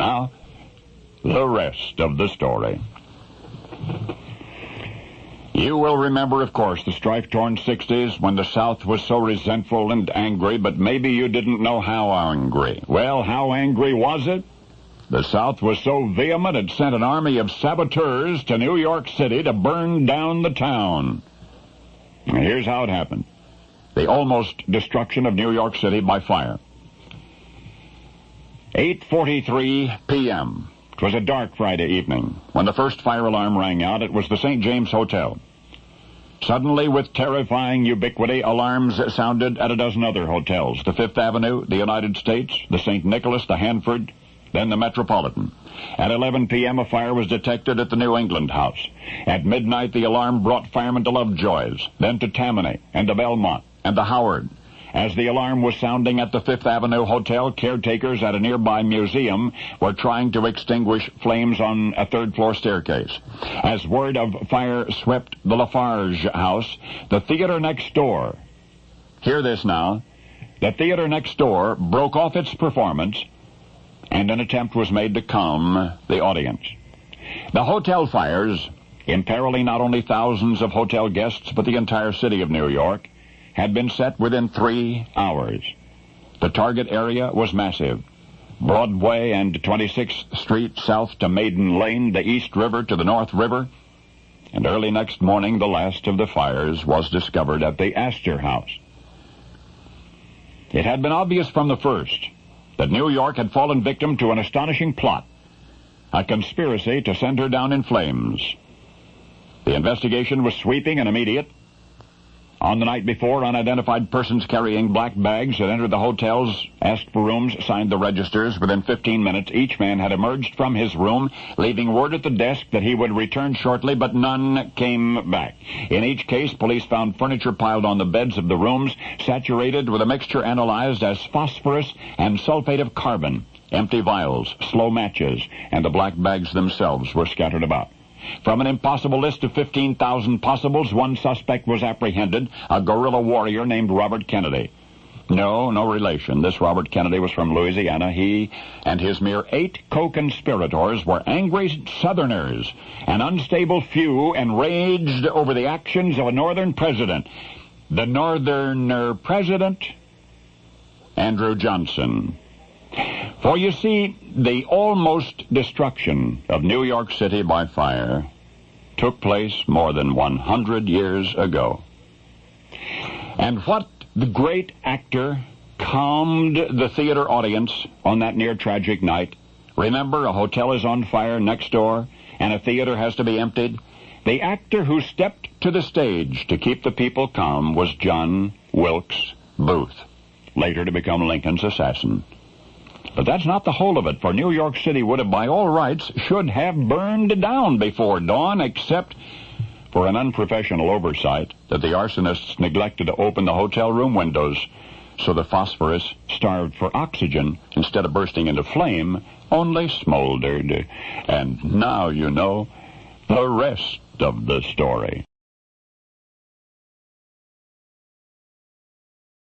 Now, the rest of the story. You will remember, of course, the strife-torn 60s when the South was so resentful and angry, but maybe you didn't know how angry. Well, how angry was it? The South was so vehement it sent an army of saboteurs to New York City to burn down the town. And here's how it happened. The almost destruction of New York City by fire. 8:43 p.m. It was a dark Friday evening. When the first fire alarm rang out, it was the St. James Hotel. Suddenly, with terrifying ubiquity, alarms sounded at a dozen other hotels. The Fifth Avenue, the United States, the St. Nicholas, the Hanford, then the Metropolitan. At 11 p.m., a fire was detected at the New England House. At midnight, the alarm brought firemen to Lovejoy's, then to Tammany, and to Belmont, and the Howard. As the alarm was sounding at the Fifth Avenue Hotel, caretakers at a nearby museum were trying to extinguish flames on a third-floor staircase. As word of fire swept the Lafarge house, the theater next door, hear this now, the theater next door broke off its performance, and an attempt was made to calm the audience. The hotel fires, imperiling not only thousands of hotel guests, but the entire city of New York, had been set within 3 hours. The target area was massive. Broadway and 26th Street south to Maiden Lane, the East River to the North River, and early next morning the last of the fires was discovered at the Astor House. It had been obvious from the first that New York had fallen victim to an astonishing plot, a conspiracy to send her down in flames. The investigation was sweeping and immediate. On the night before, unidentified persons carrying black bags had entered the hotels, asked for rooms, signed the registers. Within 15 minutes, each man had emerged from his room, leaving word at the desk that he would return shortly, but none came back. In each case, police found furniture piled on the beds of the rooms, saturated with a mixture analyzed as phosphorus and sulfate of carbon. Empty vials, slow matches, and the black bags themselves were scattered about. From an impossible list of 15,000 possibles, one suspect was apprehended, a guerrilla warrior named Robert Kennedy. No relation. This Robert Kennedy was from Louisiana. He and his mere 8 co-conspirators were angry Southerners, an unstable few, enraged over the actions of a Northern president. The Northerner president, Andrew Johnson. For you see, the almost destruction of New York City by fire took place more than 100 years ago. And what the great actor calmed the theater audience on that near-tragic night? Remember, a hotel is on fire next door, and a theater has to be emptied? The actor who stepped to the stage to keep the people calm was John Wilkes Booth, later to become Lincoln's assassin. But that's not the whole of it, for New York City would have, by all rights, should have burned down before dawn, except for an unprofessional oversight that the arsonists neglected to open the hotel room windows, so the phosphorus, starved for oxygen, instead of bursting into flame, only smoldered. And now you know the rest of the story.